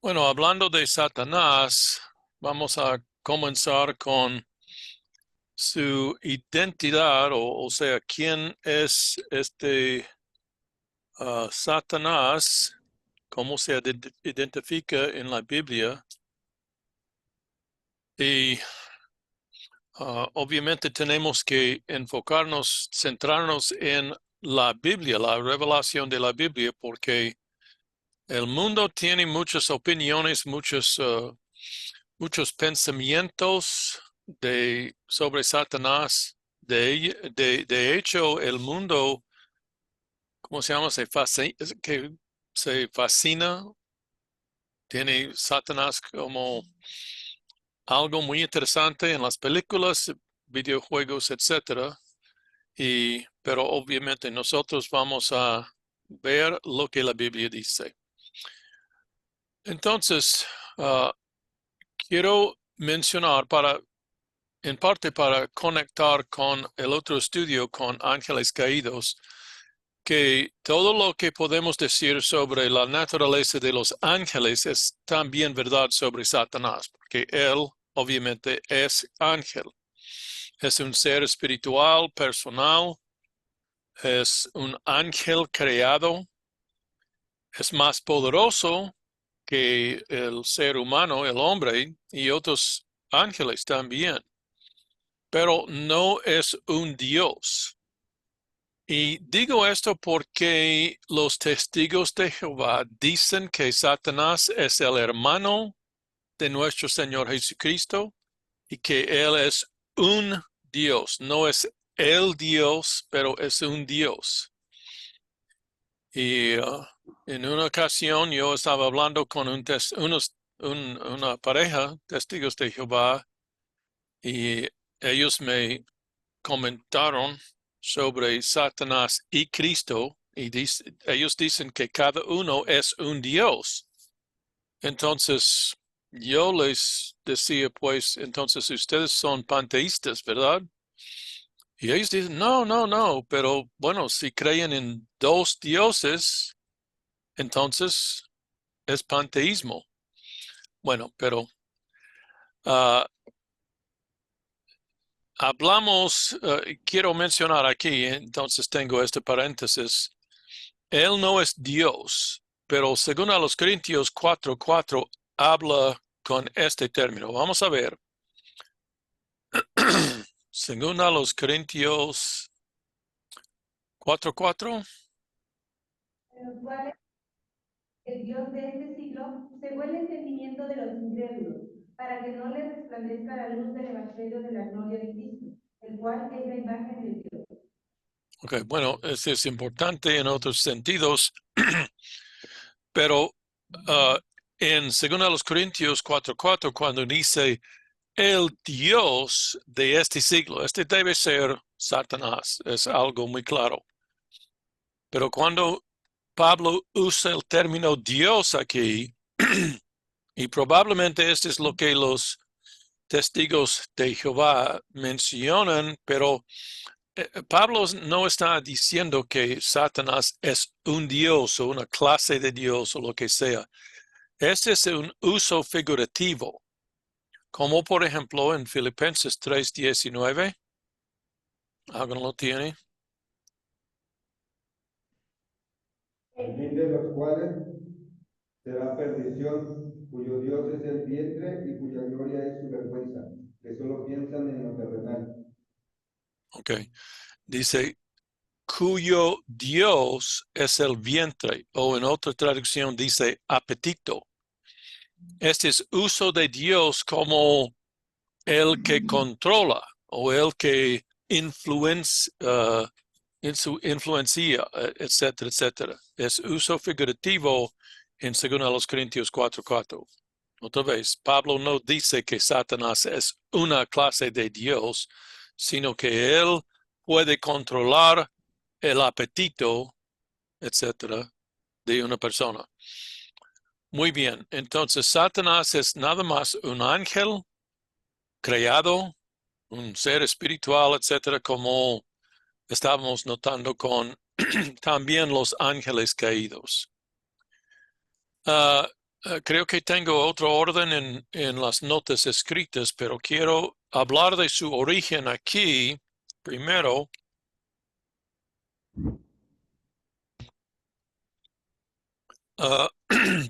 Bueno, hablando de Satanás, vamos a comenzar con su identidad, o sea, quién es este Satanás, cómo se identifica en la Biblia. Y obviamente tenemos que enfocarnos, centrarnos en la Biblia, la revelación de la Biblia, porque el mundo tiene muchas opiniones, muchos pensamientos sobre Satanás. De hecho, el mundo, ¿cómo se llama? Se fascina, tiene Satanás como algo muy interesante en las películas, videojuegos, etcétera. Pero obviamente nosotros vamos a ver lo que la Biblia dice. Entonces, ah, quiero mencionar en parte para conectar con el otro estudio con ángeles caídos, que todo lo que podemos decir sobre la naturaleza de los ángeles es también verdad sobre Satanás, porque él obviamente es ángel. Es un ser espiritual, personal, es un ángel creado, es más poderoso que el ser humano, el hombre y otros ángeles también, pero no es un Dios. Y digo esto porque los testigos de Jehová dicen que Satanás es el hermano de nuestro Señor Jesucristo y que Él es un Dios, no es el Dios, pero es un Dios. Y en una ocasión yo estaba hablando con una pareja, testigos de Jehová, y ellos me comentaron sobre Satanás y Cristo, y ellos dicen que cada uno es un Dios. Entonces, yo les decía, pues, entonces ustedes son panteístas, ¿verdad? Y ellos dicen, no, no, no, pero bueno, si creen en dos dioses, entonces es panteísmo. Bueno, pero ah, quiero mencionar aquí, entonces tengo este paréntesis. Él no es Dios, pero según a los Corintios 4:4 habla con este término. Vamos a ver. Según a los Corintios 4:4. Los cuales el Dios de este siglo cegó el entendimiento de los incrédulos, para que no les resplandezca la luz del evangelio de la gloria de Cristo, el cual es la imagen de Dios. Ok, bueno, eso es importante en otros sentidos, pero según a los Corintios 4:4, cuando dice el Dios de este siglo, este debe ser Satanás, es algo muy claro. Pero cuando Pablo usa el término Dios aquí, y probablemente este es lo que los testigos de Jehová mencionan, pero Pablo no está diciendo que Satanás es un Dios o una clase de Dios o lo que sea. Este es un uso figurativo, como por ejemplo en Filipenses 3:19. ¿Alguien lo tiene? El fin de los cuales será perdición, cuyo Dios es el vientre y cuya gloria es su vergüenza, que solo piensan en lo terrenal. Ok. Dice, cuyo Dios es el vientre, o en otra traducción dice apetito. Este es uso de Dios como el que controla o el que influencia, etcétera, etcétera. Es uso figurativo en 2 Corintios 4:4. Otra vez, Pablo no dice que Satanás es una clase de Dios, sino que él puede controlar el apetito, etcétera, de una persona. Muy bien, entonces Satanás es nada más un ángel creado, un ser espiritual, etcétera, como estábamos notando con también los ángeles caídos. Creo que tengo otro orden en las notas escritas, pero quiero hablar de su origen aquí primero.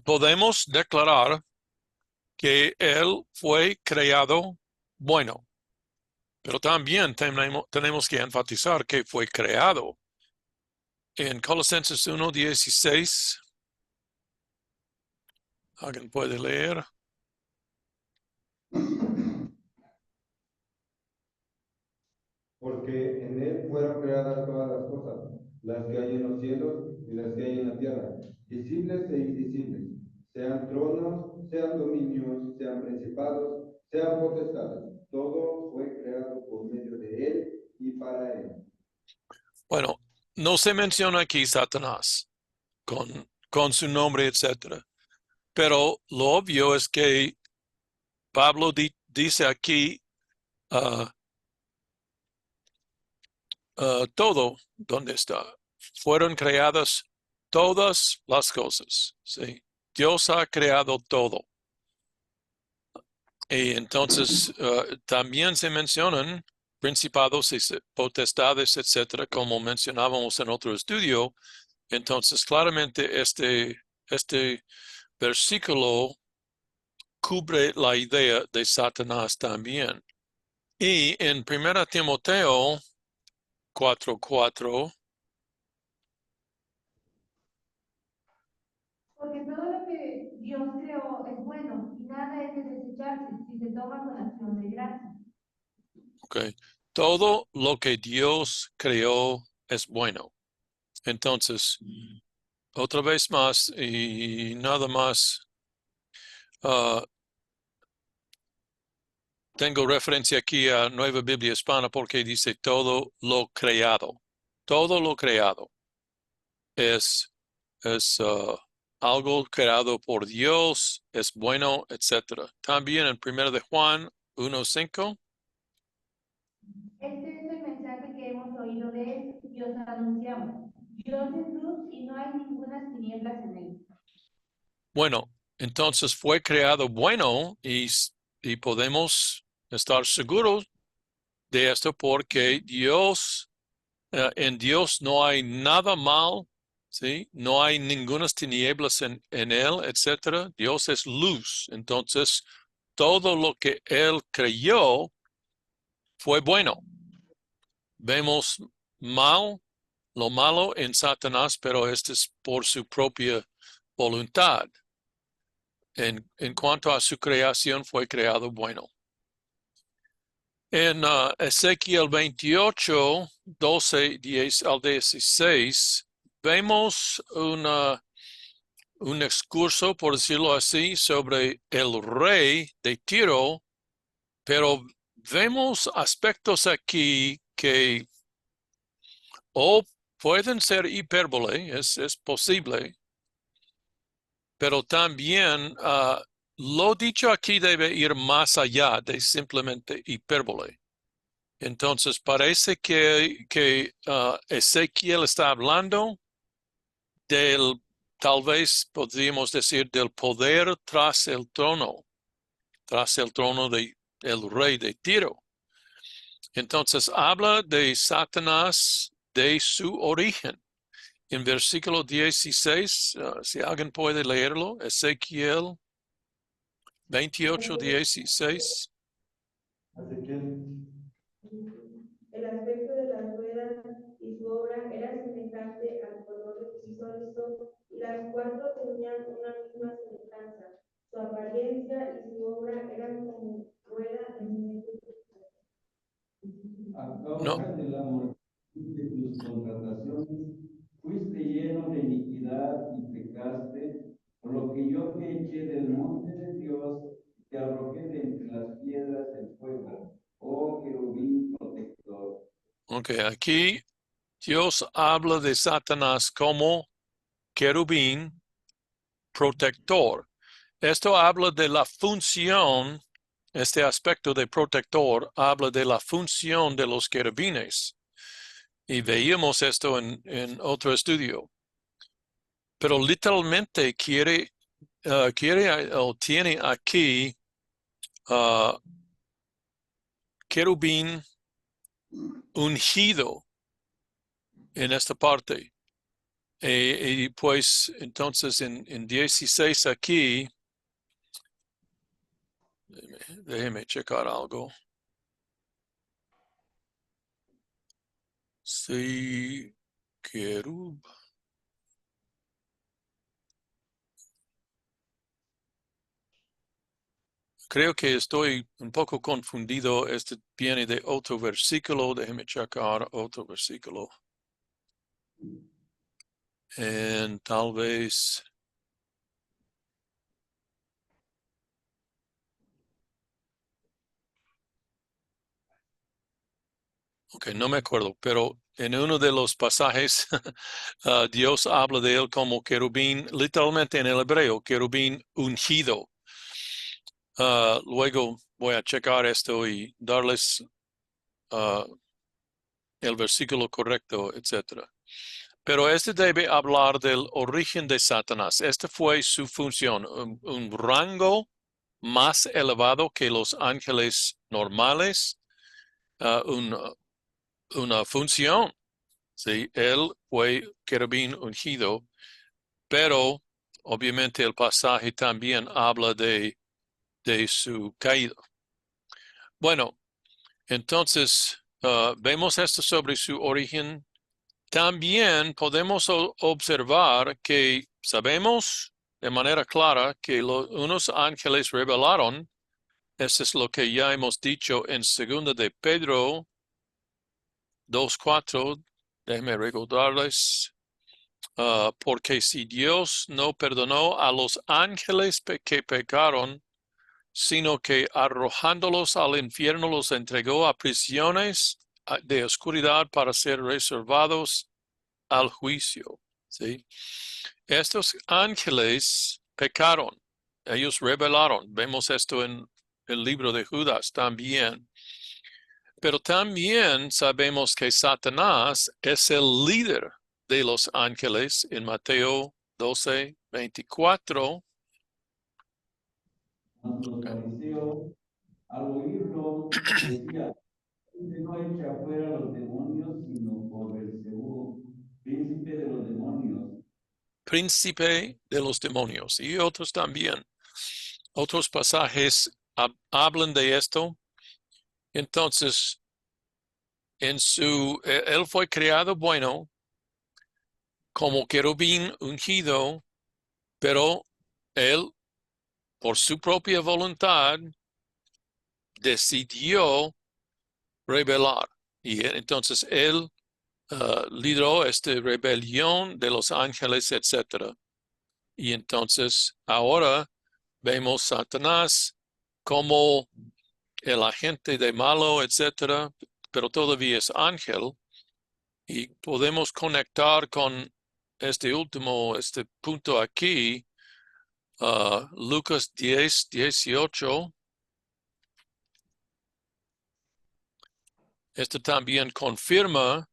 Podemos declarar que él fue creado bueno, pero también tenemos que enfatizar que fue creado. En Colosenses 1:16, ¿alguien puede leer? Porque en él fueron creadas todas las cosas, las que hay en los cielos y las que hay en la tierra, visibles e invisibles, sean tronos, sean dominios, sean principados, sean potestades. Todo fue creado por medio de él y para él. Bueno, no se menciona aquí Satanás con su nombre, etc. Pero lo obvio es que Pablo dice aquí todo, ¿dónde está? Fueron creadas todas las cosas, ¿sí? Dios ha creado todo. Y entonces también se mencionan principados y potestades, etcétera, como mencionábamos en otro estudio. Entonces, claramente este versículo cubre la idea de Satanás también. Y en 1 Timoteo 4:4, Porque todo lo que Dios creó es bueno y nada es de desecharse si se toma con acción de gracia. okay, todo lo que Dios creó es bueno. Entonces, otra vez más y nada más, tengo referencia aquí a Nueva Biblia Hispana porque dice todo lo creado. Todo lo creado es algo creado por Dios, es bueno, etc. También en 1 de Juan 1:5. Este es el mensaje que hemos oído de él y os anunciamos. Dios es luz y no hay ninguna tinieblas en él. Bueno, entonces fue creado bueno y podemos estar seguros de esto porque en Dios no hay nada mal, ¿sí? No hay ninguna tinieblas en él, etcétera. Dios es luz. Entonces, todo lo que él creyó fue bueno. Vemos lo malo en Satanás, pero este es por su propia voluntad. En cuanto a su creación, fue creado bueno. En Ezequiel 28, 12, 10 al 16, vemos un excurso, por decirlo así, sobre el rey de Tiro, pero vemos aspectos aquí que o pueden ser hipérbole, es posible, pero también lo dicho aquí debe ir más allá de simplemente hipérbole. Entonces parece que Ezequiel está hablando tal vez podríamos decir, del poder tras el trono del rey de Tiro. Entonces habla de Satanás, de su origen. En versículo 16, si alguien puede leerlo, Ezequiel 28:16. Así que El aspecto de las ruedas y su obra era semejante al color del crisólito, y las cuatro tenían una misma semejanza. Su apariencia y su obra eran como rueda en medio a No, causa de la multitud de tus contrataciones, fuiste lleno de iniquidad y pecaste, por lo que yo te eché del monte de Dios y te arrojé de entre las piedras del fuego, oh querubín protector. ok, aquí Dios habla de Satanás como querubín protector. Esto habla de la función, este aspecto de protector habla de la función de los querubines. Y veíamos esto en otro estudio. Pero literalmente quiere quiere o tiene aquí querubín ungido en esta parte. Y pues entonces en 16 aquí, déjeme checar algo. Sí, querub. Creo que estoy un poco confundido. Este viene de otro versículo. Déjeme checar otro versículo. En tal vez. Ok, no me acuerdo, pero en uno de los pasajes Dios habla de él como querubín, literalmente en el hebreo, querubín ungido. Luego voy a checar esto y darles el versículo correcto, etc. Pero este debe hablar del origen de Satanás. Esta fue su función, un rango más elevado que los ángeles normales, una función. Sí, él fue querubín ungido, pero obviamente el pasaje también habla de su caída. Bueno, entonces vemos esto sobre su origen. También podemos observar que sabemos de manera clara que unos ángeles revelaron. Eso es lo que ya hemos dicho en 2 de Pedro 2:4. Déjenme recordarles. Porque si Dios no perdonó a los ángeles que pecaron, sino que arrojándolos al infierno los entregó a prisiones de oscuridad para ser reservados al juicio. ¿Sí? Estos ángeles pecaron, ellos rebelaron. Vemos esto en el libro de Judas también. Pero también sabemos que Satanás es el líder de los ángeles en Mateo 12:24. Los fariseos, al oírlo, decían, no echa fuera los demonios, sino por Belcebú, príncipe de los demonios. Príncipe de los demonios. Y otros también. Otros pasajes hablan de esto. Entonces, él fue creado bueno como querubín ungido, pero él, por su propia voluntad, decidió rebelar. Y entonces él lideró esta rebelión de los ángeles, etc. Y entonces ahora vemos Satanás como el agente de malo, etc. Pero todavía es ángel. Y podemos conectar con este punto aquí, Lucas 10:18. Esto también confirma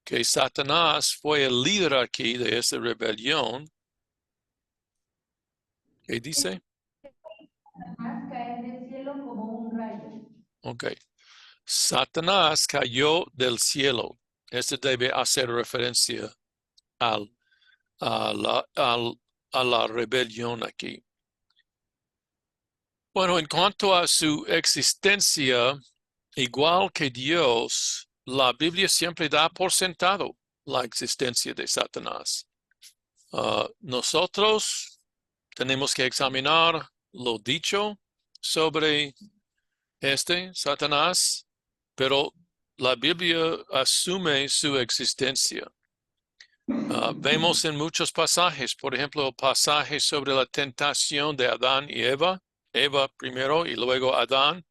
que Satanás fue el líder aquí de esa rebelión. ¿Qué dice? Satanás caer del cielo como un rayo. Ok. Satanás cayó del cielo. Este debe hacer referencia al, a la rebelión aquí. Bueno, en cuanto a su existencia, igual que Dios, la Biblia siempre da por sentado la existencia de Satanás. Nosotros tenemos que examinar lo dicho sobre Satanás, pero la Biblia asume su existencia. Vemos en muchos pasajes, por ejemplo, pasajes sobre la tentación de Adán y Eva primero y luego Adán,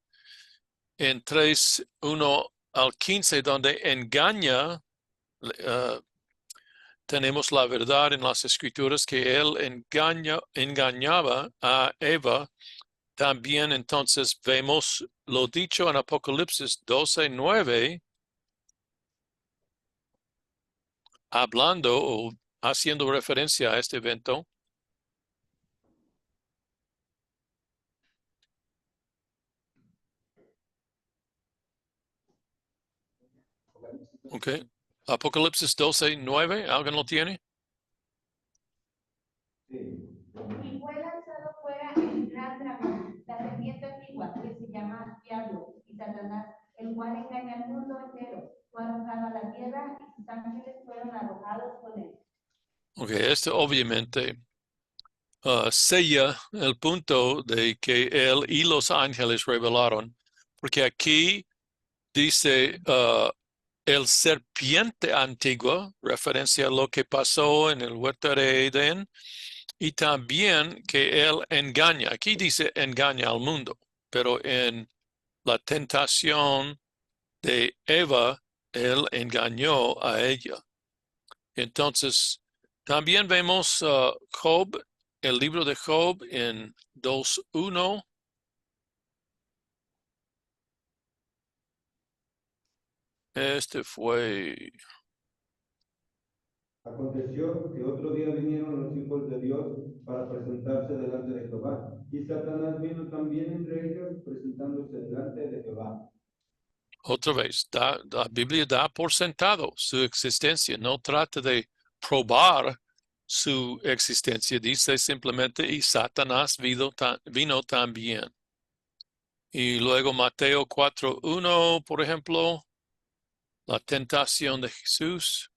en 3:1-15, donde engaña, tenemos la verdad en las Escrituras que él engañaba a Eva. También entonces vemos lo dicho en Apocalipsis 12:9, hablando o haciendo referencia a este evento. Ok. Apocalipsis 12:9, ¿alguien lo tiene? Sí. Y fue lanzado fuera el gran dragón, la serpiente antigua, que se llama Diablo y Satanás, el cual engaña al mundo entero. Fue arrojado a la tierra y sus ángeles fueron arrojados con él. Ok, esto obviamente sella el punto de que él y los ángeles revelaron, porque aquí dice el serpiente antiguo, referencia a lo que pasó en el huerto de Edén, y también que él engaña. Aquí dice engaña al mundo, pero en la tentación de Eva, él engañó a ella. Entonces, también vemos Job, el libro de Job en 2:1. Este fue, Aconteció que otro día vinieron los hijos de Dios para presentarse delante de Jehová, y Satanás vino también entre ellos, presentándose delante de Jehová. otra vez, la Biblia da por sentado su existencia, no trata de probar su existencia, dice simplemente, y Satanás vino también. Y luego Mateo 4:1, por ejemplo, la tentación de Jesús.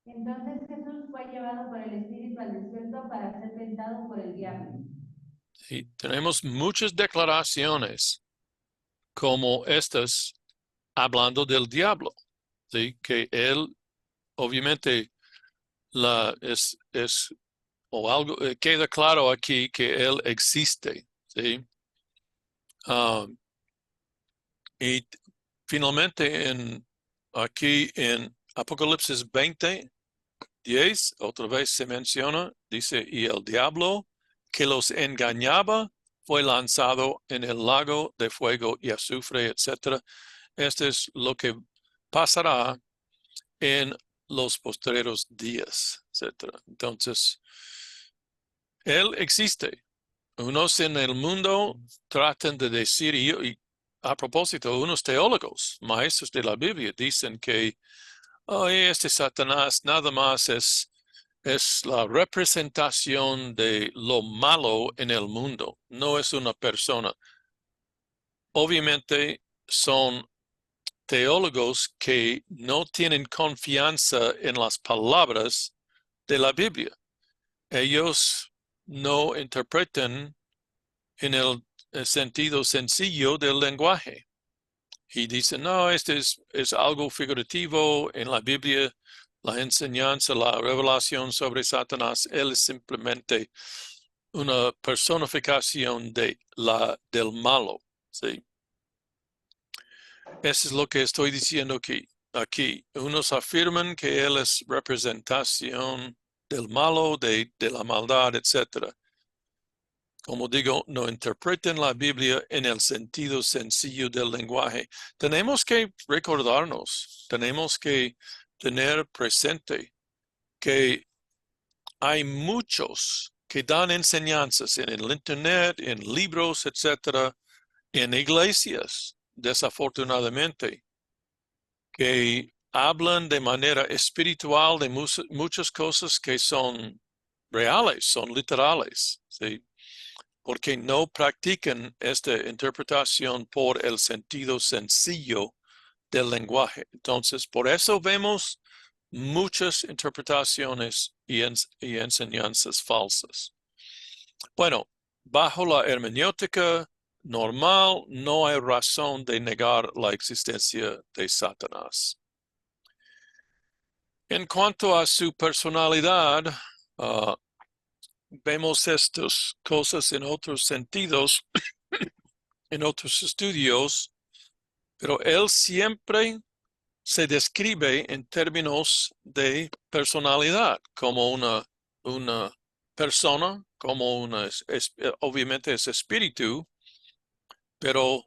Entonces Jesús fue llevado por el Espíritu al desierto para ser tentado por el diablo. Y tenemos muchas declaraciones como estas hablando del diablo, ¿sí? Que él obviamente o algo, queda claro aquí que él existe, ¿sí? Um, y finalmente aquí en Apocalipsis 20:10, otra vez se menciona, dice, y el diablo que los engañaba fue lanzado en el lago de fuego y azufre, etc. Esto es lo que pasará en los postreros días, etc. Entonces, él existe. Unos en el mundo tratan de decir, y a propósito, unos teólogos, maestros de la Biblia, dicen que este Satanás nada más es la representación de lo malo en el mundo, no es una persona. Obviamente son teólogos que no tienen confianza en las palabras de la Biblia. Ellos no interpretan en el sentido sencillo del lenguaje y dicen, no, este es algo figurativo en la Biblia, la enseñanza, la revelación sobre Satanás, él es simplemente una personificación del malo, ¿sí? Eso es lo que estoy diciendo aquí. Unos afirman que él es representación del malo, de la maldad, etc. Como digo, no interpreten la Biblia en el sentido sencillo del lenguaje. Tenemos que recordarnos, tenemos que tener presente que hay muchos que dan enseñanzas en el Internet, en libros, etc., en iglesias, desafortunadamente, que hablan de manera espiritual de muchas cosas que son reales, son literales, ¿sí? Porque no practican esta interpretación por el sentido sencillo del lenguaje. Entonces, por eso vemos muchas interpretaciones y enseñanzas falsas. Bueno, bajo la hermenéutica normal, no hay razón de negar la existencia de Satanás. En cuanto a su personalidad, vemos estas cosas en otros sentidos, en otros estudios, pero él siempre se describe en términos de personalidad, como una persona, como obviamente es espíritu, pero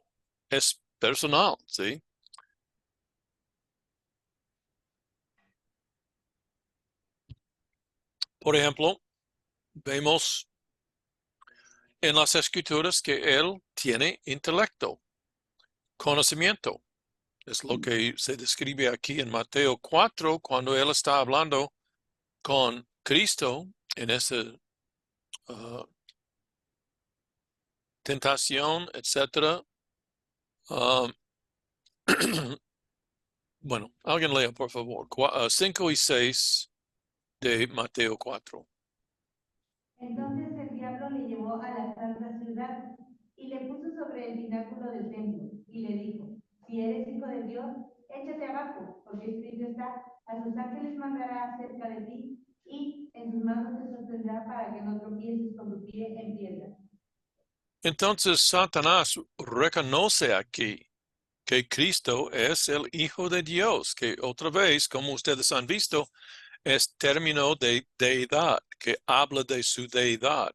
es personal, ¿sí? Por ejemplo, vemos en las escrituras que él tiene intelecto, conocimiento. Es lo que se describe aquí en Mateo 4, cuando él está hablando con Cristo en esa tentación, etc. Bueno, alguien lea, por favor, 5 y 6 de Mateo 4. Entonces el diablo le llevó a la santa ciudad y le puso sobre el pináculo del templo y le dijo, si eres hijo de Dios, échate abajo, porque escrito está, a sus ángeles mandará acerca de ti y en sus manos te sostendrá para que no tropieces con tu pie en piedra. Entonces Satanás reconoce aquí que Cristo es el Hijo de Dios, que otra vez, como ustedes han visto, es término de deidad, que habla de su deidad.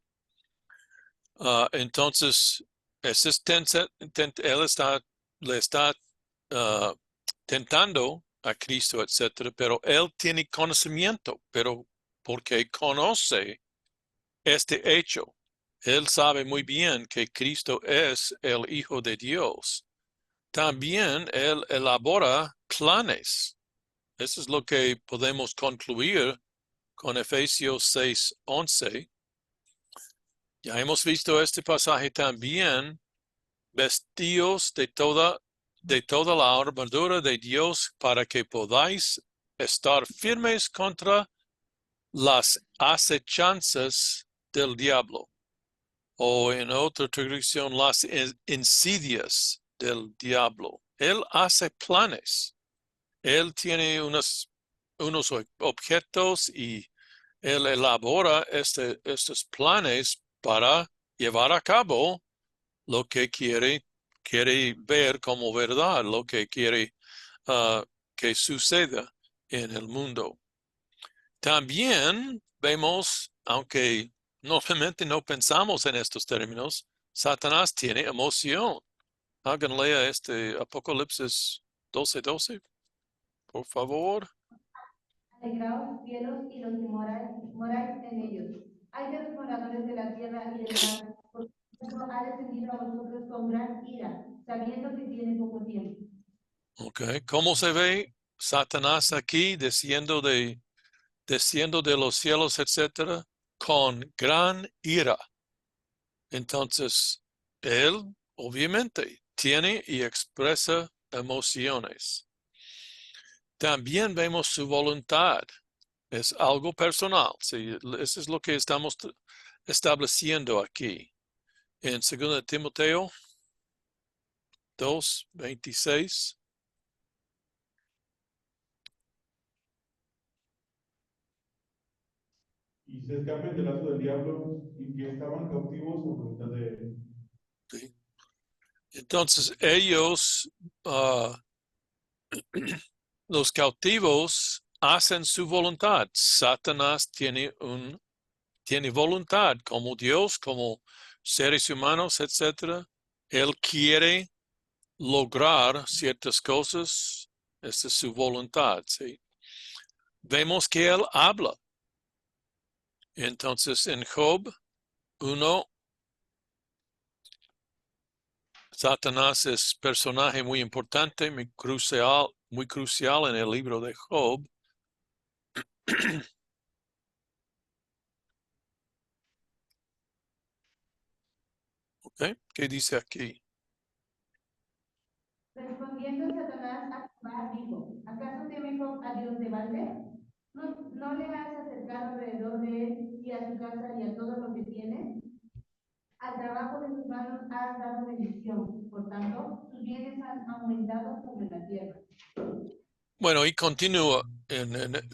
Entonces, él le está tentando a Cristo, etc., pero él tiene conocimiento, pero porque conoce este hecho. Él sabe muy bien que Cristo es el Hijo de Dios. También él elabora planes. Eso es lo que podemos concluir con Efesios 6:11. Ya hemos visto este pasaje también, vestidos de toda la armadura de Dios para que podáis estar firmes contra las acechanzas del diablo. O en otra traducción, las insidias del diablo. Él hace planes. Él tiene unos objetos y él elabora estos planes para llevar a cabo lo que quiere ver como verdad, lo que quiere que suceda en el mundo. También vemos, aunque normalmente no pensamos en estos términos, Satanás tiene emoción. Alguien lea este Apocalipsis 12:12, por favor. Alegraos, cielos, y los que moráis en ellos. Ay de los moradores de la tierra y del mar, porque ha descendido a vosotros con gran ira, sabiendo que tiene poco tiempo. Okay. ¿Cómo se ve Satanás aquí desciendo de los cielos, etcétera? Con gran ira. Entonces, él obviamente tiene y expresa emociones. También vemos su voluntad. Es algo personal. Sí, eso es lo que estamos estableciendo aquí. En 2 Timoteo 2:26. Y se escapen del lazo del diablo y que estaban cautivos por voluntad de él. ¿Sí? Entonces, ellos, los cautivos, hacen su voluntad. Satanás tiene voluntad como Dios, como seres humanos, etc. Él quiere lograr ciertas cosas. Esa es su voluntad, ¿sí? Vemos que él habla. Entonces, en Job 1, Satanás es personaje muy importante, muy crucial en el libro de Job. ¿Okay? ¿Qué dice aquí? Respondiendo Satanás a Jehová, dijo, ¿acaso teme Job a Dios de balde? ¿No le has acercado alrededor de él y a su casa y a todo lo que tiene? Al trabajo de sus manos has dado bendición, por tanto, sus bienes han aumentado sobre la tierra. Bueno, y continúa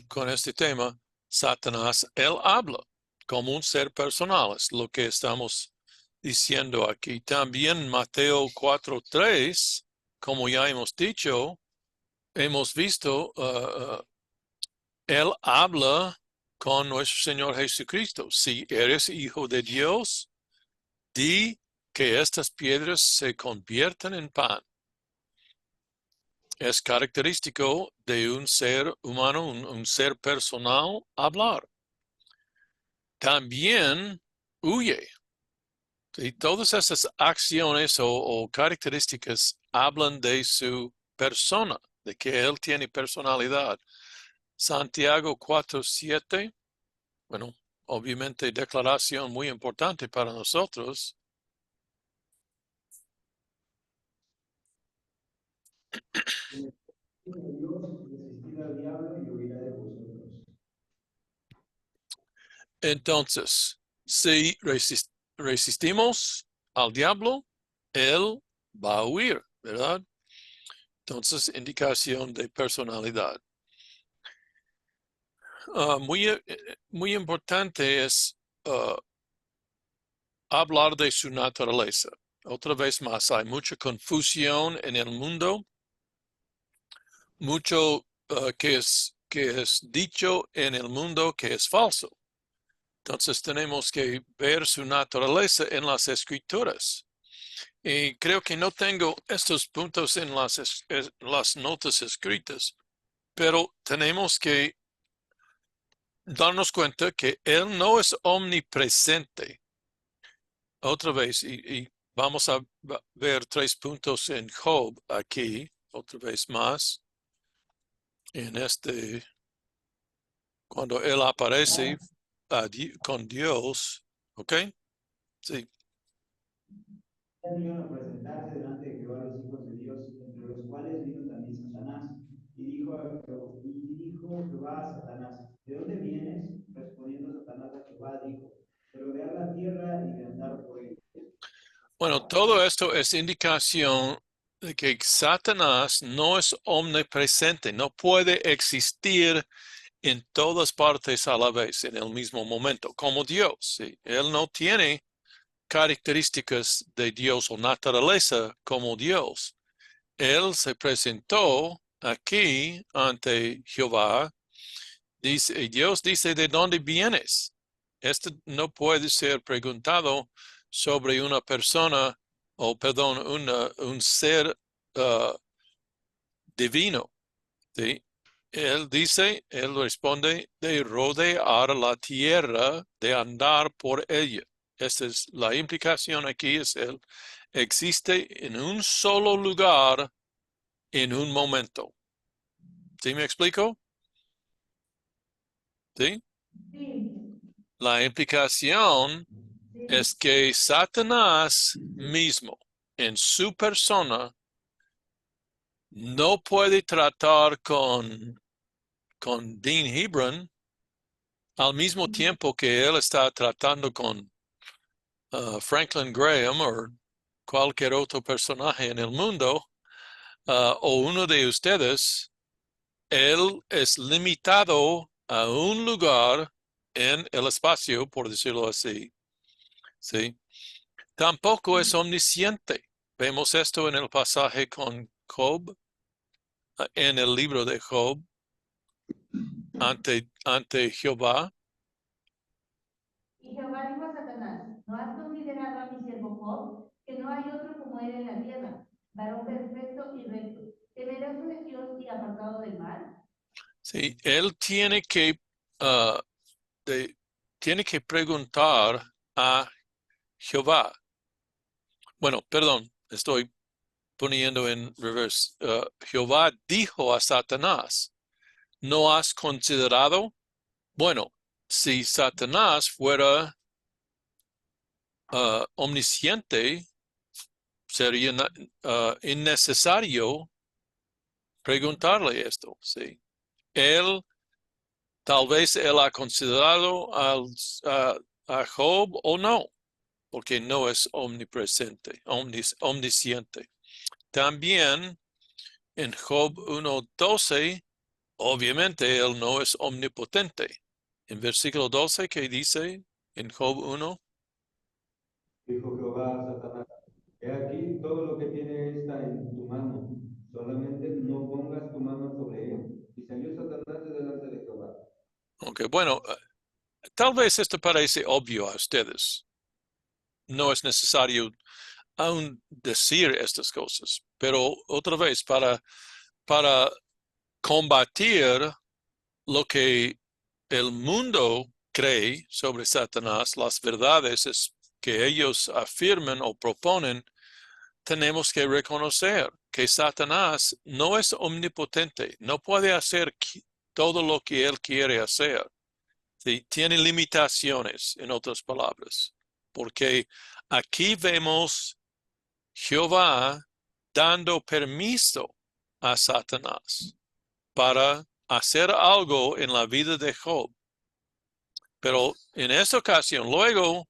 con este tema. Satanás, él habla como un ser personal, es lo que estamos diciendo aquí. También Mateo 4:3, como ya hemos dicho, hemos visto, él habla con nuestro Señor Jesucristo. Si eres hijo de Dios, di que estas piedras se conviertan en pan. Es característico de un ser humano, un ser personal, hablar. También huye. Y todas esas acciones o características hablan de su persona, de que él tiene personalidad. Santiago 4:7, bueno, obviamente declaración muy importante para nosotros. Dios, resistid al diablo y huirá de vosotros. Entonces, si resistimos al diablo, él va a huir, ¿verdad? Entonces, indicación de personalidad. Muy importante es hablar de su naturaleza. Otra vez más, hay mucha confusión en el mundo, mucho que es dicho en el mundo que es falso. Entonces tenemos que ver su naturaleza en las escrituras. Y creo que no tengo estos puntos en las notas escritas, pero tenemos que darnos cuenta que Él no es omnipresente. Otra vez, y vamos a ver 3 puntos en Job aquí, otra vez más, en cuando Él aparece con Dios, ¿ok? Sí. Vinieron a presentarse delante de Jehová los hijos de Dios, entre los cuales vino también Satanás. Y dijo Jehová a Satanás, ¿de dónde vienes? Respondiendo Satanás a Jehová, dijo, de rodear la tierra y de andar por ella. Bueno, todo esto es indicación de que Satanás no es omnipresente, no puede existir en todas partes a la vez, en el mismo momento, como Dios. ¿Sí? Él no tiene características de Dios o naturaleza como Dios. Él se presentó aquí ante Jehová. Dice, Dios dice, ¿de dónde vienes? Esto no puede ser preguntado sobre una persona o, perdón, un ser divino. ¿Sí? Él responde, de rodear la tierra, de andar por ella. Esta es la implicación aquí, es él existe en un solo lugar en un momento. ¿Sí me explico? ¿Sí? Sí, La implicación sí. es que Satanás mismo, en su persona, no puede tratar con Dean Hebron al mismo tiempo que él está tratando con Franklin Graham o cualquier otro personaje en el mundo, o uno de ustedes. Él es limitado a un lugar en el espacio, por decirlo así. ¿Sí? Tampoco es omnisciente. Vemos esto en el pasaje con Job, en el libro de Job, ante Jehová. Y Jehová dijo a Satanás, ¿no has considerado a mi siervo Job, que no hay otro como él en la tierra, varón perfecto y recto, temeroso de Dios y apartado del mal? ¿Sí? Él uh, tiene que preguntar a Jehová. Bueno, perdón, estoy poniendo en reverse. Jehová dijo a Satanás, ¿no has considerado? Bueno, si Satanás fuera omnisciente, sería innecesario preguntarle esto. ¿Sí? Tal vez él ha considerado a Job o no, porque no es omnipresente, omnisciente. También en Job 1:12, obviamente él no es omnipotente. En versículo 12, ¿qué dice en Job 1? Dijo Jehová a Satanás, he aquí todo lo que tiene está en tu mano, solamente no pongas tu mano sobre él. Y salió Satanás de delante de Jehová. Ok, bueno, tal vez esto parece obvio a ustedes. No es necesario aún decir estas cosas, pero otra vez, para combatir lo que el mundo cree sobre Satanás, las verdades que ellos afirman o proponen, tenemos que reconocer que Satanás no es omnipotente, no puede hacer todo lo que él quiere hacer. ¿Sí? Tiene limitaciones, en otras palabras, porque aquí vemos Jehová dando permiso a Satanás para hacer algo en la vida de Job. Pero en esta ocasión, luego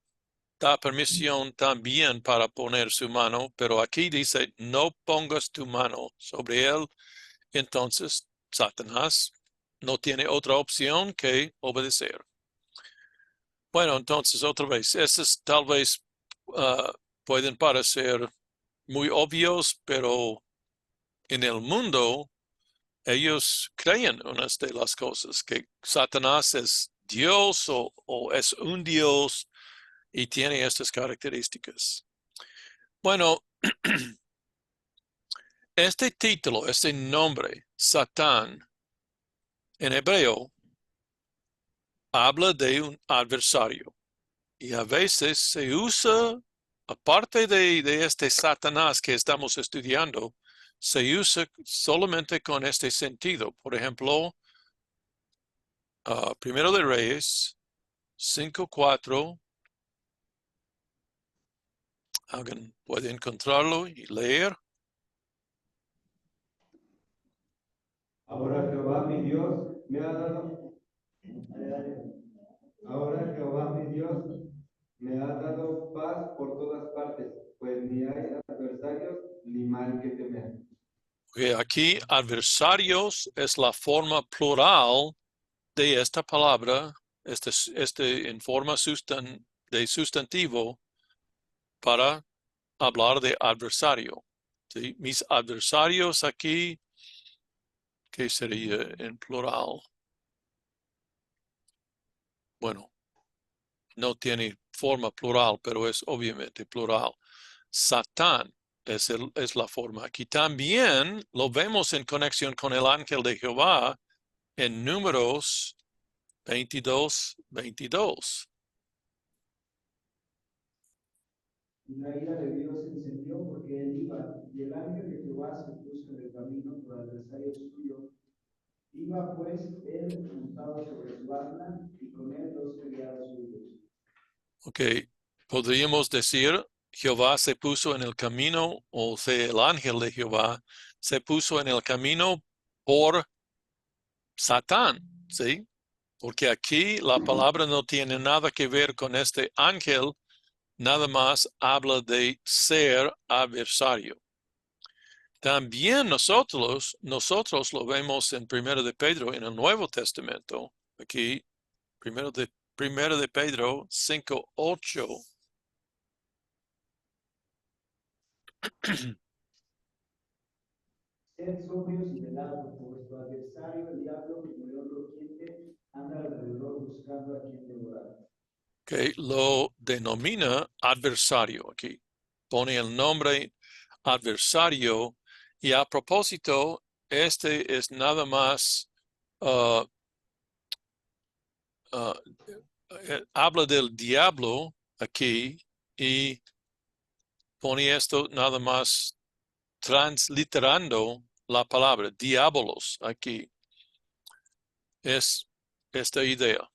da permisión también para poner su mano, pero aquí dice, no pongas tu mano sobre él. Entonces, Satanás no tiene otra opción que obedecer. Bueno, entonces, otra vez, estos tal vez pueden parecer muy obvios, pero en el mundo, ellos creen unas de las cosas, que Satanás es Dios o es un Dios y tiene estas características. Bueno, este título, este nombre, Satán, en hebreo, habla de un adversario. Y a veces se usa, aparte de este Satanás que estamos estudiando, se usa solamente con este sentido. Por ejemplo, Primero de Reyes 5:4. Alguien puede encontrarlo y leer. Ahora Jehová mi Dios me ha dado, ahora Jehová mi Dios me ha dado paz por todas partes, pues ni hay adversarios ni mal que temer. Okay, aquí adversarios es la forma plural de esta palabra, en forma de sustantivo para hablar de adversario. ¿Sí? Mis adversarios aquí, ¿qué sería en plural? Bueno, no tiene forma plural, pero es obviamente plural. Satán es la forma. Aquí también lo vemos en conexión con el ángel de Jehová en Números 22:22. Y la ira de Dios se encendió porque él iba, y el ángel de Jehová se puso en el camino por adversario suyo. Iba pues él montado sobre su asna y con él dos criados suyos. Ok, podríamos decir, Jehová se puso en el camino, o sea, el ángel de Jehová se puso en el camino por Satán, ¿sí? Porque aquí la palabra no tiene nada que ver con este ángel, nada más habla de ser adversario. También nosotros lo vemos en 1 de Pedro, en el Nuevo Testamento, aquí, 1 de Pedro 5:8. Sed sobrios y velad, porque vuestro adversario, el diablo, como león rugiente, anda alrededor buscando a quien devorar. Que lo denomina adversario aquí. Pone el nombre adversario y a propósito, este es nada más, uh, uh, habla del diablo aquí y pone esto nada más transliterando la palabra diabolos aquí. Es esta idea.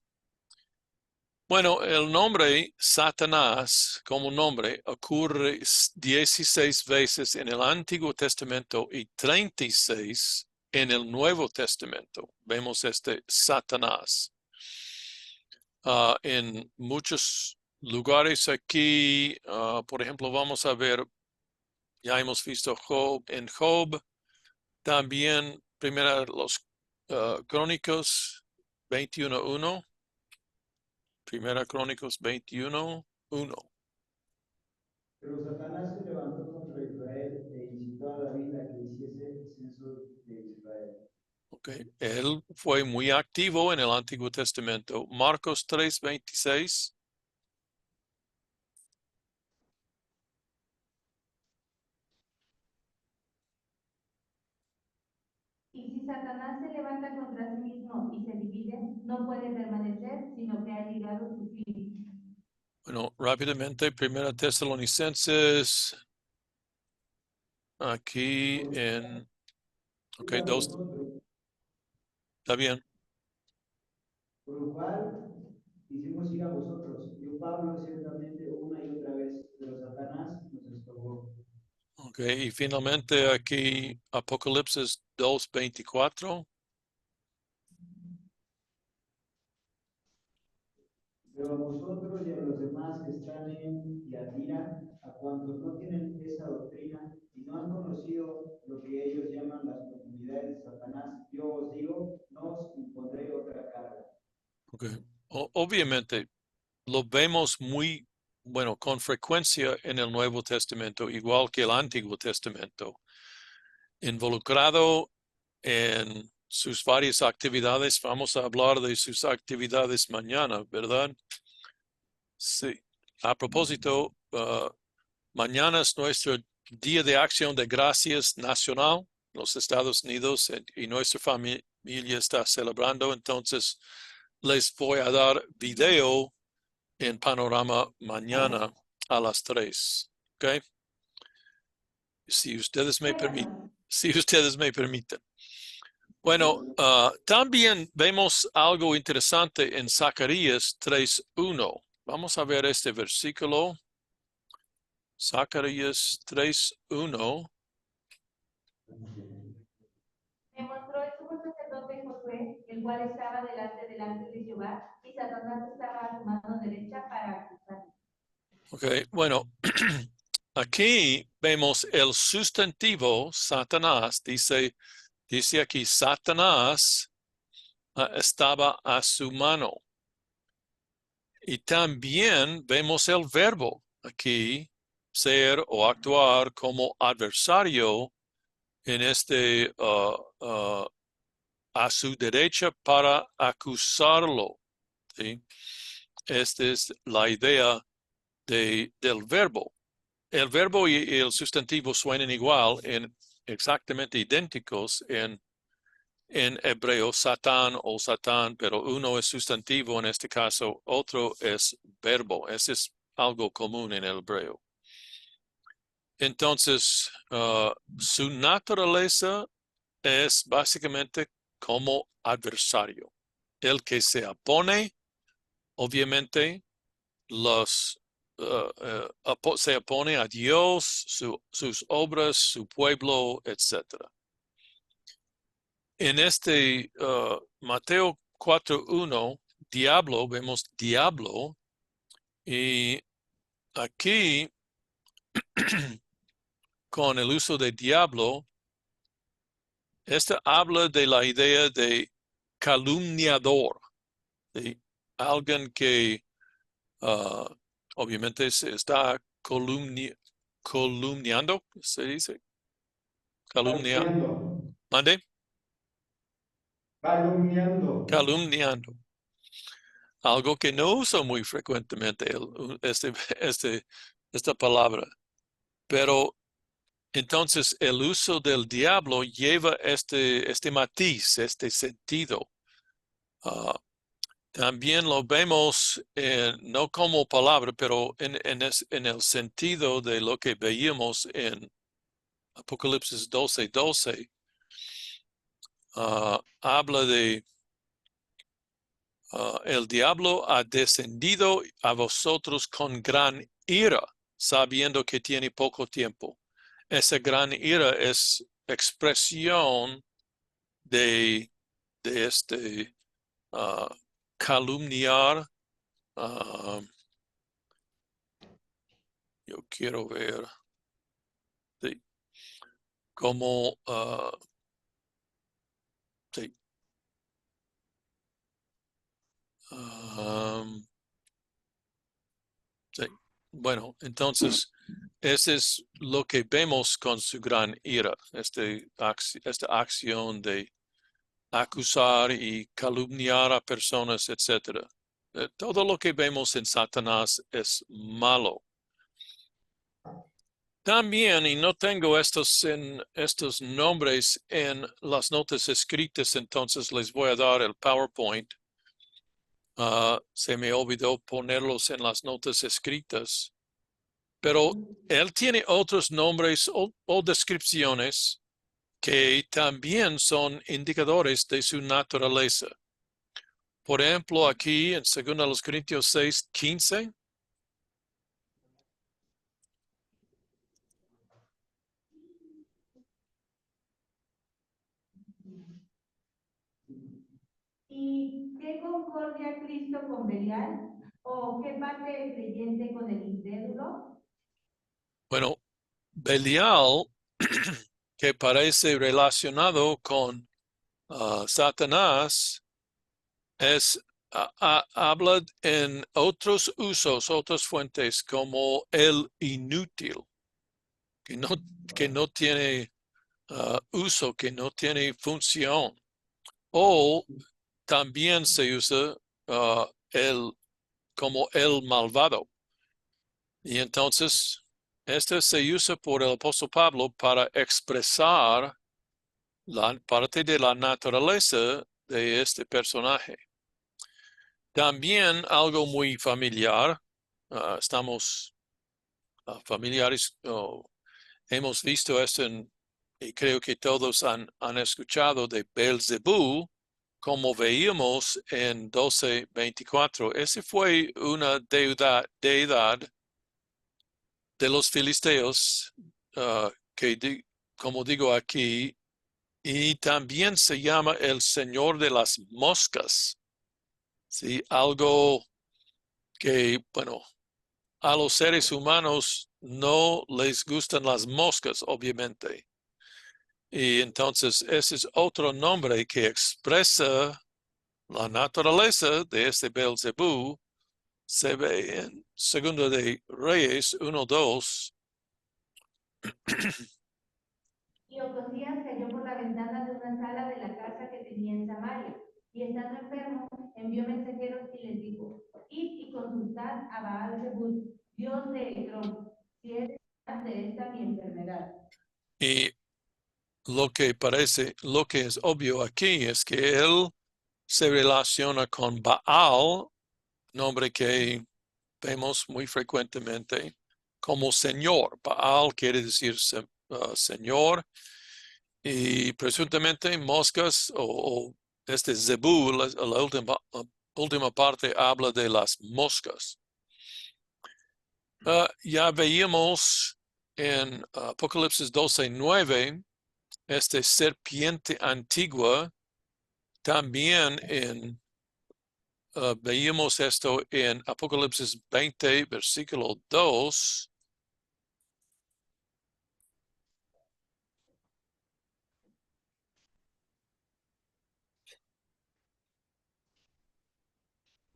Bueno, el nombre Satanás como nombre ocurre 16 veces en el Antiguo Testamento y 36 en el Nuevo Testamento. Vemos este Satanás. En muchos lugares aquí, por ejemplo, vamos a ver, ya hemos visto Job, en Job, también primera los Crónicos 21:1. Primera Crónicos 21:1. Pero Satanás se levantó contra Israel e incitó a David a que hiciese censo de Israel. Okay. Él fue muy activo en el Antiguo Testamento. Marcos 3:26. Y si Satanás se levanta contra sí mismo y se divide, no puede permanecer, sino que ha llegado su fin. Bueno, rápidamente, Primera Tesalonicenses, aquí en, ok, A 2, vosotros, está bien. por lo cual hicimos ir a vosotros. Yo, Pablo, ciertamente una y otra vez, pero Satanás nos estorbó. Ok, y finalmente aquí Apocalipsis 2:24. Pero a vosotros y a los demás que están en Tiatira, a cuantos no tienen esa doctrina y no han conocido lo que ellos llaman las profundidades de Satanás, yo os digo, no os impondré otra carga. Ok, obviamente lo vemos muy, bueno, con frecuencia en el Nuevo Testamento, igual que el Antiguo Testamento, involucrado en sus varias actividades. Vamos a hablar de sus actividades mañana, ¿verdad? Sí. A propósito, mañana es nuestro Día de Acción de Gracias Nacional en los Estados Unidos y nuestra familia está celebrando. Entonces, les voy a dar video en Panorama mañana a las 3. ¿Ok? Si ustedes me permiten. Bueno, Si ustedes me permiten. Bueno, también vemos algo interesante en Zacarías 3:1. Vamos a ver este versículo. Zacarías 3:1. me mostró el sumo sacerdote Josué, el cual estaba delante del ángel de Jehová, y Satanás estaba a su mano derecha para acusarle. Ok, bueno, aquí vemos el sustantivo Satanás. Dice aquí, Satanás estaba a su mano. Y también vemos el verbo aquí, ser o actuar como adversario en a su derecha para acusarlo. ¿Sí? Esta es la idea del verbo. El verbo y el sustantivo suenan igual, exactamente idénticos en hebreo, Satán o Satán, pero uno es sustantivo en este caso, otro es verbo. Ese es algo común en el hebreo. Entonces, su naturaleza es básicamente como adversario. El que se opone, obviamente, se opone a Dios, sus obras, su pueblo, etc. En Mateo 4:1, diablo, vemos diablo, y aquí con el uso de diablo, habla de la idea de calumniador, de alguien que obviamente se está calumniando, se dice, calumnia, Calumniando. ¿mande? Calumniando. Calumniando. Algo que no uso muy frecuentemente, esta palabra. Pero entonces el uso del diablo lleva este matiz, este sentido. También lo vemos no como palabra, pero en el sentido de lo que veíamos en Apocalipsis 12:12. Habla de el diablo ha descendido a vosotros con gran ira, sabiendo que tiene poco tiempo. Esa gran ira es expresión de este calumniar. Yo quiero ver cómo sí, sí. Bueno, entonces, ese es lo que vemos con su gran ira, esta acción de acusar y calumniar a personas, etc. Todo lo que vemos en Satanás es malo. También, y no tengo estos nombres en las notas escritas, entonces les voy a dar el PowerPoint. Se me olvidó ponerlos en las notas escritas. Pero él tiene otros nombres o descripciones que también son indicadores de su naturaleza. Por ejemplo, aquí en 2 Corintios 6:15. ¿Y qué concordia Cristo con Belial? ¿O qué parte el creyente con el incrédulo? Bueno, Belial, que parece relacionado con Satanás, habla en otros usos, otras fuentes, como el inútil, que no tiene uso, que no tiene función. O también se usa como el malvado. Y entonces, este se usa por el apóstol Pablo para expresar la parte de la naturaleza de este personaje. También algo muy familiar, estamos familiares, hemos visto esto y creo que todos han escuchado de Belzebú, como veíamos en 12:24. Ese fue una deidad de los filisteos, como digo aquí, y también se llama el Señor de las moscas. ¿Sí? Algo que, bueno, a los seres humanos no les gustan las moscas, obviamente. Y entonces ese es otro nombre que expresa la naturaleza de este Belzebú. Se ve en 2 de Reyes 1:2. Y Ocosías cayó por la ventana de una sala de la casa que tenía en Samaria, y estando enfermo, envió mensajeros y les dijo: id y consultad a Baal-zebub, dios de Ecrón, si es de esta mi enfermedad. Y lo que es obvio aquí es que él se relaciona con Baal, nombre que vemos muy frecuentemente, como Señor. Baal quiere decir Señor, y presuntamente moscas o este Zebú, la última parte habla de las moscas. Ya veíamos en Apocalipsis 12:9 este serpiente antigua. También veíamos esto en Apocalipsis 20, versículo 2.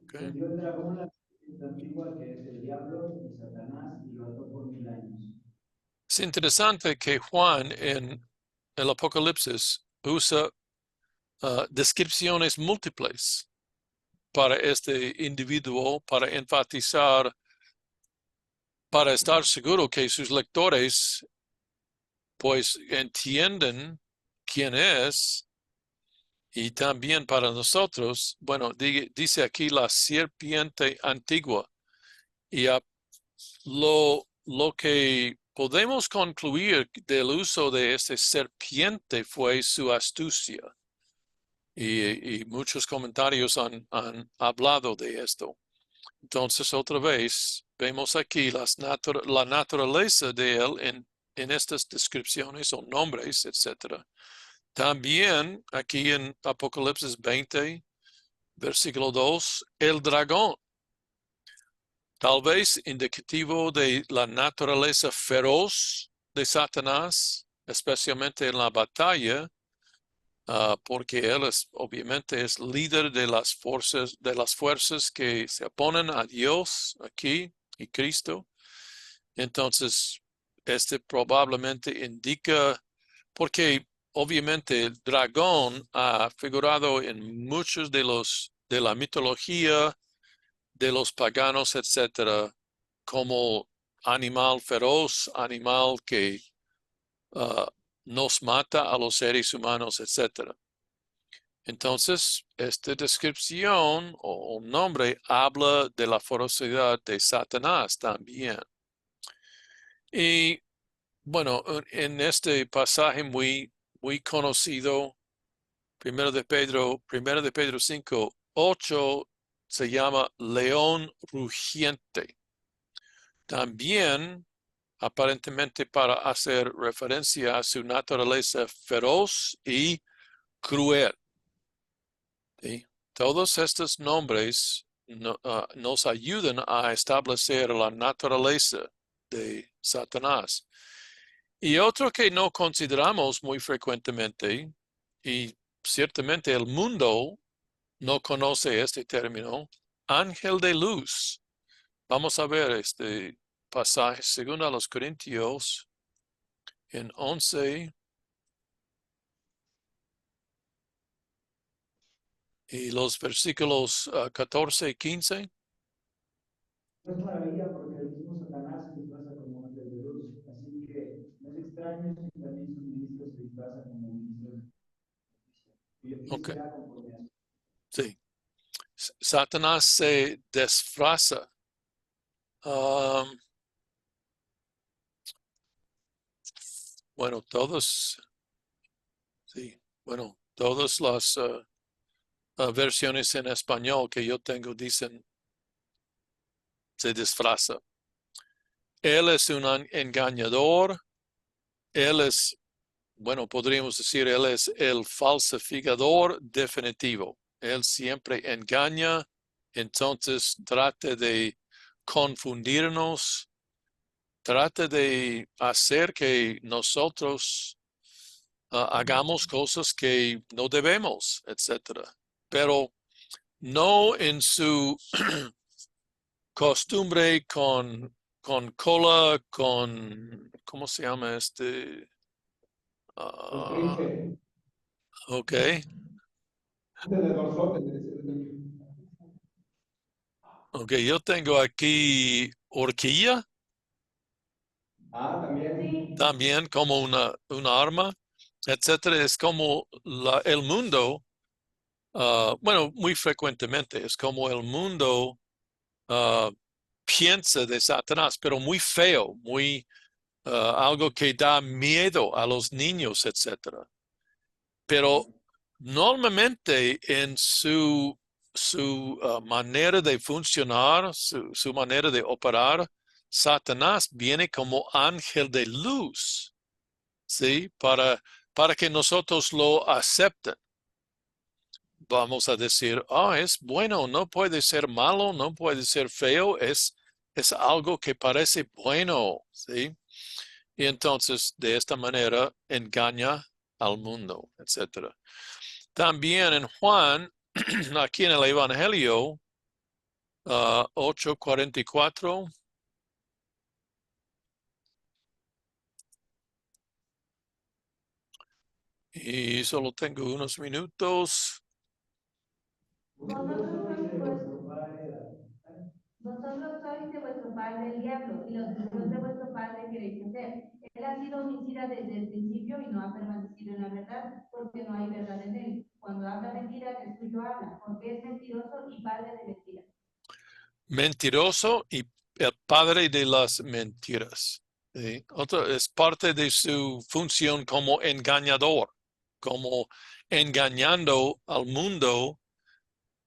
Okay. Dio el dragón la serpiente antigua que es el diablo y Satanás y lo ató por 1000 años. Es interesante que Juan en el Apocalipsis usa descripciones múltiples para este individuo, para enfatizar, para estar seguro que sus lectores pues entienden quién es, y también para nosotros, bueno, dice aquí la serpiente antigua, y lo que podemos concluir del uso de este serpiente fue su astucia. Y muchos comentarios han hablado de esto. Entonces, otra vez, vemos aquí la naturaleza de él en estas descripciones o nombres, etc. También aquí en Apocalipsis 20, versículo 2, el dragón, tal vez indicativo de la naturaleza feroz de Satanás, especialmente en la batalla, porque él obviamente es líder de las fuerzas que se oponen a Dios aquí y Cristo. Entonces, este probablemente indica, porque obviamente el dragón ha figurado en muchos de la mitología de los paganos, etcétera, como animal feroz, animal que nos mata a los seres humanos, etcétera. Entonces, esta descripción o nombre habla de la ferocidad de Satanás también. Y bueno, en este pasaje muy conocido, primero de Pedro 5:8 se llama león rugiente. También, aparentemente para hacer referencia a su naturaleza feroz y cruel. ¿Sí? Todos estos nombres nos ayudan a establecer la naturaleza de Satanás. Y otro que no consideramos muy frecuentemente, y ciertamente el mundo no conoce este término, ángel de luz. Vamos a ver este pasaje según a los Corintios en 11 y los versículos 14 y 15. No es maravilla porque el mismo Satanás se disfraza como ángel de luz. Así que no es extraño si también sus ministros se disfrazan como ministros de justicia. Y Ok, será conforme a su. sí. Satanás se disfraza. Um, bueno, sí, bueno, todas las versiones en español que yo tengo dicen se disfraza. Él es un engañador, él es, bueno, podríamos decir, él es el falsificador definitivo. Él siempre engaña, entonces trata de confundirnos, trata de hacer que nosotros hagamos cosas que no debemos, etcétera. Pero no en su costumbre con cola, ¿cómo se llama este? Un Ah, príncipe, ok, un tenedorzote, le decía el niño. ok, yo tengo aquí horquilla, Ah, también. también como una arma, etcétera. Es como el mundo, bueno, muy frecuentemente, es como el mundo ah, piensa de Satanás, pero muy feo, muy algo que da miedo a los niños, etcétera. Pero normalmente en su manera de funcionar, su manera de operar, Satanás viene como ángel de luz, ¿sí? Para que nosotros lo acepten. Vamos a decir, es bueno, no puede ser malo, no puede ser feo, es algo que parece bueno, ¿sí? Y entonces, de esta manera, engaña al mundo, etcétera. También en Juan, aquí en el Evangelio 8:44, y solo tengo unos minutos. Vosotros sois de vuestro padre el diablo, y los deseos de vuestro padre queréis hacer. Él ha sido homicida desde el principio y no ha permanecido en la verdad, porque no hay verdad en él. Cuando habla mentira, de suyo habla, porque es mentiroso y padre de mentiras. Mentiroso y el padre de las mentiras. ¿Sí? Es parte de su función como engañador, como engañando al mundo,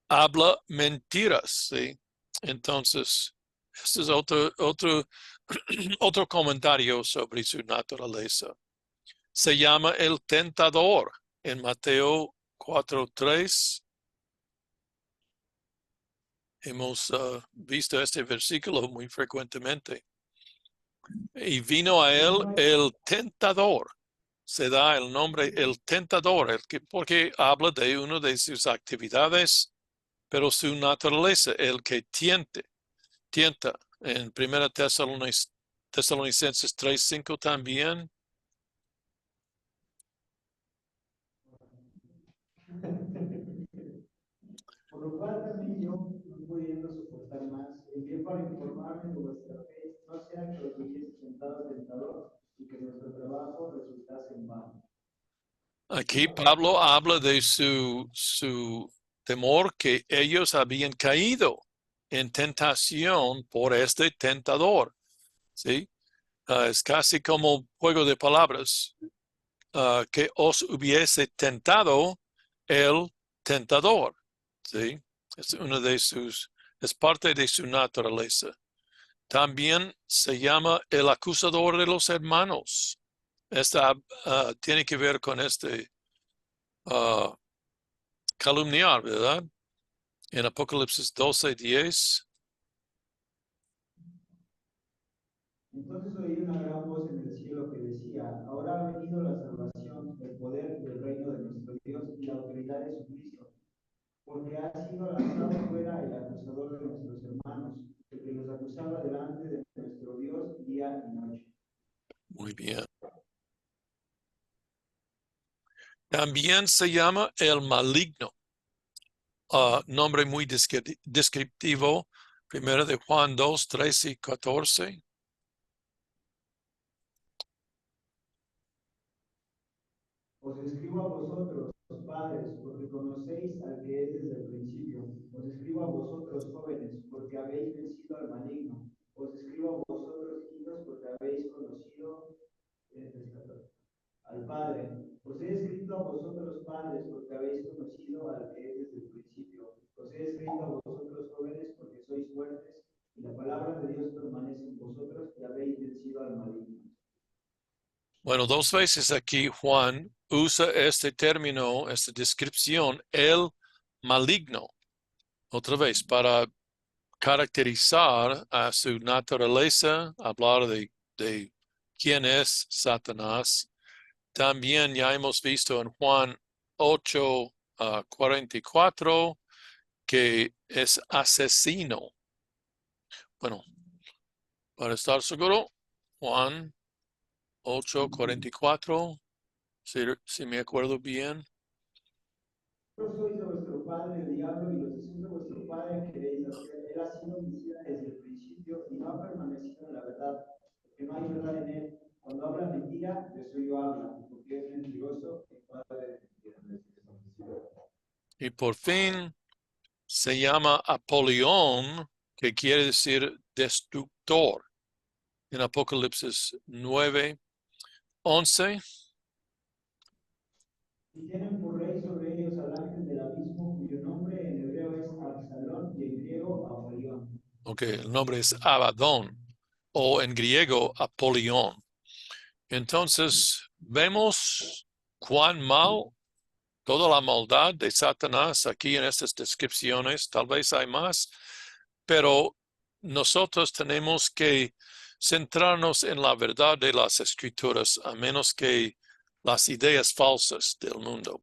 habla mentiras. ¿Sí? Entonces, este es otro comentario sobre su naturaleza. Se llama el tentador en Mateo 4:3. Hemos visto este versículo muy frecuentemente. Y vino a él el tentador. Se da el nombre el tentador, porque habla de una de sus actividades, pero su naturaleza, el que tienta. En 1 Tesalonicenses 3:5 también. Por lo cual también yo, no pudiendo soportar más, envié para informarme de vuestra fe, no sea que os hubiese tentado al tentador y que nuestro trabajo resultase en vano. Aquí Pablo habla de su temor que ellos habían caído en tentación por este tentador. ¿Sí? Es casi como juego de palabras. Que os hubiese tentado el tentador. ¿Sí? Es parte de su naturaleza. También se llama el acusador de los hermanos. Esta tiene que ver con calumniar, ¿verdad? En Apocalipsis 12:10. Entonces oí una gran voz en el cielo que decía, ahora ha venido la salvación, el poder y el reino de nuestro Dios y la autoridad de su Cristo, porque ha sido lanzado fuera el acusador de nuestros hermanos, el que los acusaba delante de nuestro Dios día y noche. Muy bien. También se llama el maligno. Nombre muy descriptivo. Primero de Juan 2, 13 y 14. Os escribo a vosotros, padres, porque conocéis al que es desde el principio. Os escribo a vosotros, jóvenes, porque habéis vencido al maligno. Os escribo a vosotros, hijos, porque habéis conocido al Padre. Os he escrito a vosotros, padres, porque habéis conocido al que es desde el principio. Os he escrito a vosotros, jóvenes, porque sois fuertes, y la palabra de Dios permanece en vosotros, y habéis vencido al maligno. Bueno, dos veces aquí Juan usa este término, esta descripción, el maligno, otra vez, para caracterizar a su naturaleza, hablar de quién es Satanás. También ya hemos visto en Juan 8, 44, que es asesino. Bueno, para estar seguro, Juan 8:44, si me acuerdo bien. Vosotros sois de vuestro padre el diablo, y los deseos de vuestro padre queréis hacer. Él ha sido homicida desde el principio y no ha permanecido en la verdad, porque no hay verdad en él. Cuando habla mentira, de suyo habla, porque es mentiroso y padre de mentira. Y por fin se llama Apolión, que quiere decir destructor. En Apocalipsis 9:11. Y tienen por rey sobre ellos al ángel del abismo, cuyo nombre en hebreo es Absalón y en griego Apolión. Ok, el nombre es Abadón o en griego Apolión. Entonces, vemos cuán mal, toda la maldad de Satanás aquí en estas descripciones. Tal vez hay más, pero nosotros tenemos que centrarnos en la verdad de las Escrituras, a menos que las ideas falsas del mundo.